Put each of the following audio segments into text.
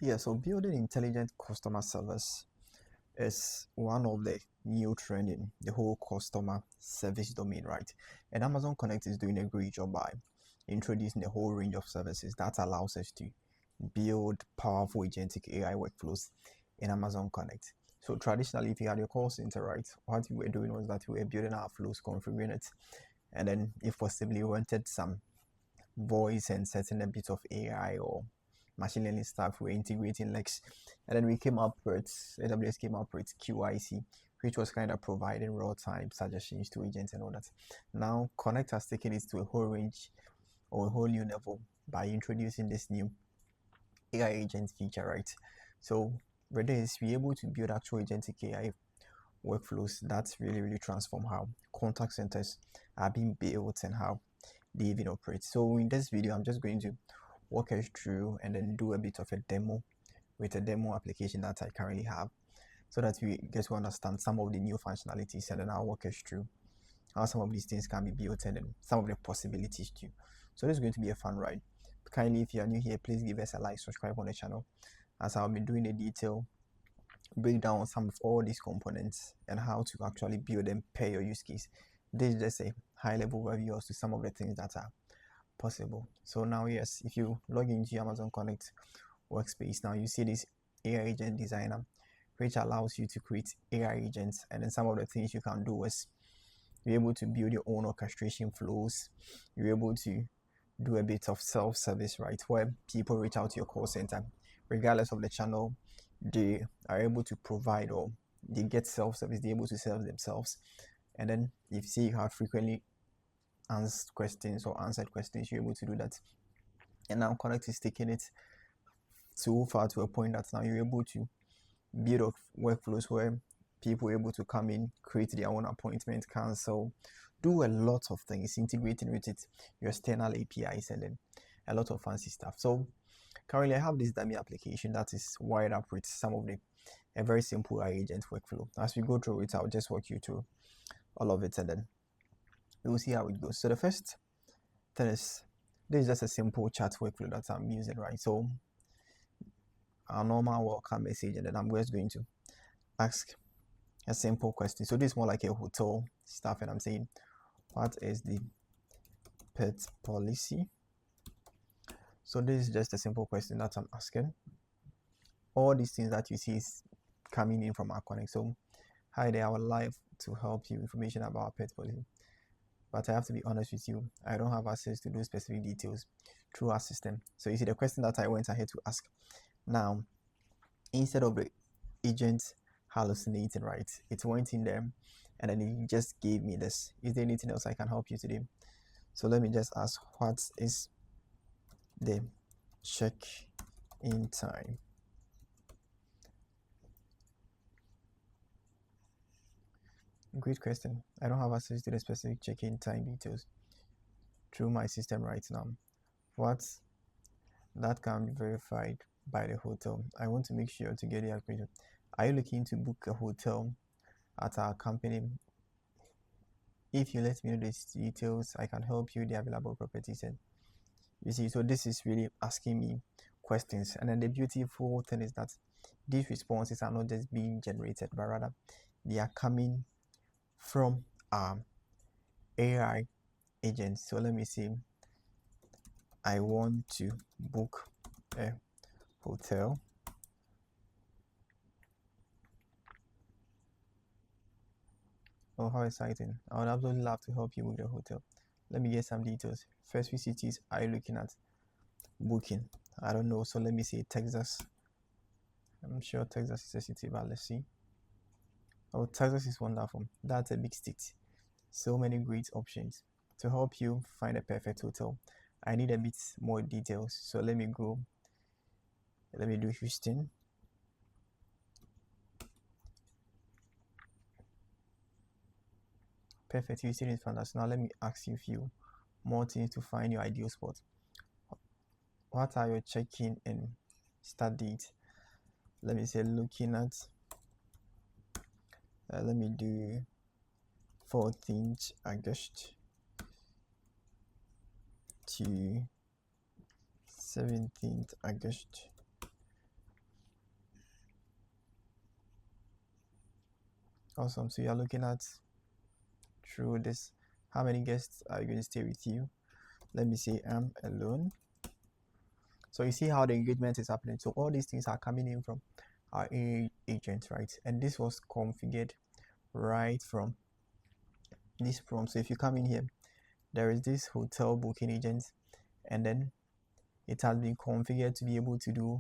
Yeah, so building intelligent customer service is one of the new trend in the whole customer service domain, right? And Amazon Connect is doing a great job by introducing a whole range of services that allows us to build powerful agentic AI workflows in Amazon Connect. So traditionally, if you had your call center, right, what we were doing was that we were building our flows, configuring it, and then if possibly we wanted some voice and setting a bit of AI or machine learning stuff, we're integrating Lex. And then we came up with, AWS came up with QIC, which was kind of providing real-time suggestions to agents and all that. Now, Connect has taken it to a whole range or a whole new level by introducing this new AI agent feature, right? So with this, we're able to build actual agentic AI workflows that really transform how contact centers are being built and how they even operate. So in this video, I'm just going to walk us through and then do a bit of a demo with a demo application that I currently have so that we get to understand some of the new functionalities, and then I'll walk us through how some of these things can be built and then some of the possibilities too. So this is going to be a fun ride. Kindly, if you are new here, please give us a like, subscribe on the channel, as I'll be doing a detail breakdown on some of all these components and how to actually build them per your use case. This is just a high level overview as to some of the things that are possible. So now, yes, if you log into Amazon Connect workspace, now you see this AI agent designer, which allows you to create AI agents. And then some of the things you can do is you're able to build your own orchestration flows. You're able to do a bit of self-service, right, where people reach out to your call center regardless of the channel. They are able to provide, or they get self-service, they're able to serve themselves. And then if you see you have frequently asked questions or answered questions, you're able to do that. And now Connect is taking it so far to a point that now you're able to build workflows where people are able to come in, create their own appointment, cancel, do a lot of things, integrating with it, your external APIs, and then a lot of fancy stuff. So currently I have this dummy application that is wired up with some of the a very simple AI agent workflow. As we go through it, I'll just walk you through all of it and then we'll see how it goes. So the first thing is, this is just a simple chat workflow that I'm using, right? So our normal welcome message, and then I'm just going to ask a simple question. So this is more like a hotel stuff, and I'm saying, what is the pet policy? So this is just a simple question that I'm asking. All these things that you see is coming in from our Connect. So hi there, I would like to help you information about pet policy, but I have to be honest with you, I don't have access to those specific details through our system. So you see the question that I went ahead to ask. Now, instead of the agent hallucinating, right, it went in there and then it just gave me this. Is there anything else I can help you today? So let me just ask, what is the check-in time? Great question. I don't have access to the specific check-in time details through my system right now. What that can be verified by the hotel. I want to make sure to get the accurate. Are you looking to book a hotel at our company? If you let me know these details, I can help you the available properties. And you see, so this is really asking me questions. And then the beautiful thing is that these responses are not just being generated, but rather they are coming from AI agents. So let me see. I want to book a hotel. Oh, how exciting. I would absolutely love to help you with the hotel. Let me get some details. First, which cities are you looking at booking? I don't know. So let me say Texas. I'm sure Texas is a city, but let's see. Oh, Texas is wonderful. That's a big state. So many great options. To help you find a perfect hotel, I need a bit more details. So let me go. Let me do Houston. Perfect. Houston is fantastic. Now let me ask you a few more things to find your ideal spot. What are your check-in and start date? Let me say looking at let me do 14th August to 17th August Awesome. So you're looking at through this, how many guests are going to stay with you? Let me say I'm alone. So you see how the engagement is happening. So all these things are coming in from our agent, right? And this was configured right from this prompt. So if you come in here, there is this hotel booking agent, and then it has been configured to be able to do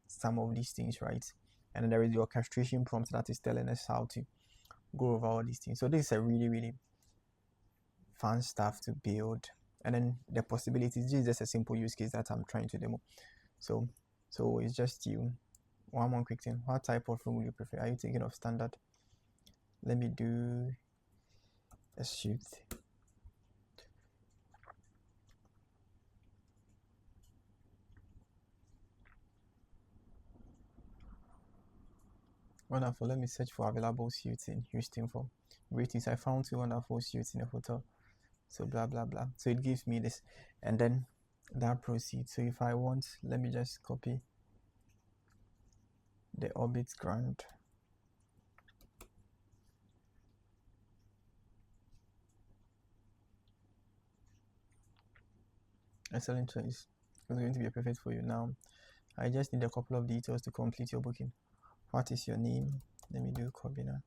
some of these things, right? And then there is the orchestration prompt that is telling us how to go over all these things. So this is a really, really fun stuff to build. And then the possibilities, this is just a simple use case that I'm trying to demo. So it's just you. One more quick thing. What type of room will you prefer? Are you thinking of standard? Let me do a suite. Wonderful. Let me search for available suites in Houston for ratings. I found 2 wonderful suites in a hotel. So blah blah blah. So it gives me this, and then that proceeds. So if I want, let me just copy the Orbit Grand. Excellent choice. It's going to be perfect for you. Now I just need a couple of details to complete your booking. What is your name? Let me do Kobina.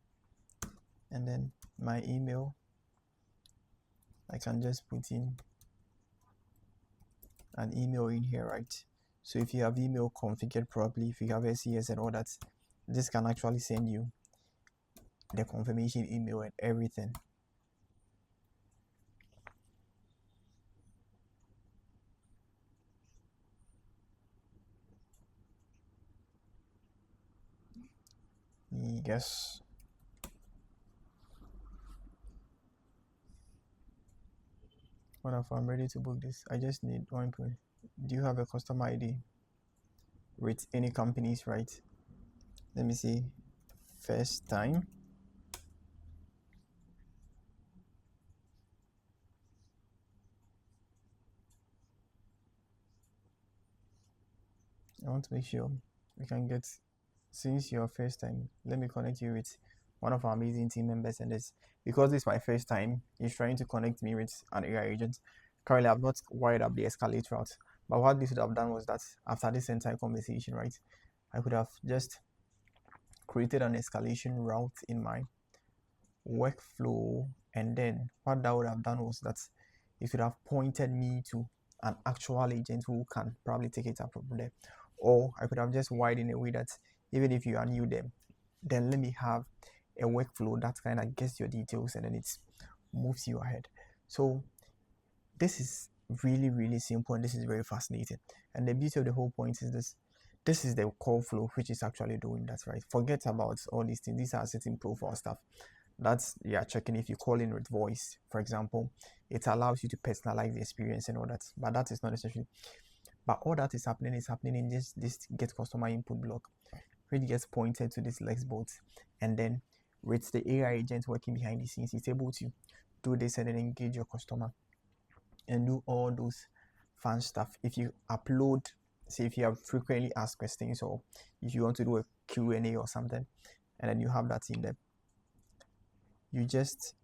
And then my email, I can just put in an email in here, right? So if you have email configured properly, if you have SES and all that, this can actually send you the confirmation email and everything. Yes. Wonderful. I'm ready to book this. I just need one point. Do you have a customer ID with any companies, right? Let me see. First time. I want to make sure we can get, since your first time, let me connect you with one of our amazing team members. And this, because this is my first time, he's trying to connect me with an AI agent. Currently, I've not wired up the escalate route, but what this would have done was that after this entire conversation, right, I could have just created an escalation route in my workflow, and then what that would have done was that it would have pointed me to an actual agent who can probably take it up from there. Or I could have just wired in a way that even if you are new there, then let me have a workflow that kind of gets your details and then it moves you ahead. So this is really, really simple, and this is very fascinating. And the beauty of the whole point is this is the call flow which is actually doing that, right? Forget about all these things. These are setting profile stuff. That's, yeah, checking if you call in with voice, for example, it allows you to personalize the experience and all that, but that is not necessary. But all that is happening in this get customer input block, which gets pointed to this Lexbot, and then with the AI agent working behind the scenes, it's able to do this and then engage your customer and do all those fun stuff. If you upload, say if you have frequently asked questions, or if you want to do a Q&A or something, and then you have that in there, you just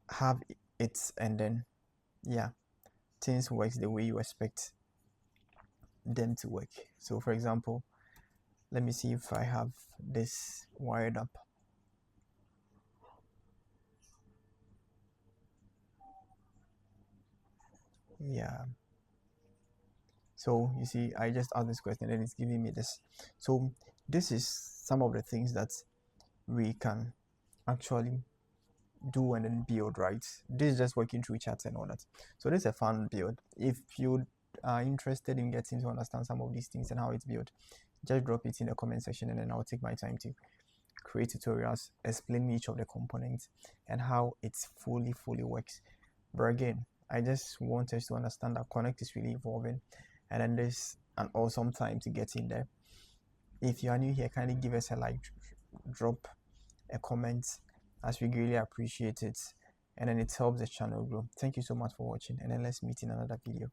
have it, and then, yeah, things work the way you expect them to work. So for example, let me see if I have this wired up. Yeah, so you see, I just asked this question and it's giving me this. So this is some of the things that we can actually do and then build, right? This is just working through chats and all that. So this is a fun build. If you are interested in getting to understand some of these things and how it's built, just drop it in the comment section, and then I'll take my time to create tutorials explaining each of the components and how it fully works. But again, I just want us to understand that Connect is really evolving, and then there's an awesome time to get in there. If you are new here, kindly give us a like, drop a comment, as we greatly appreciate it, and then it helps the channel grow. Thank you so much for watching, and then let's meet in another video.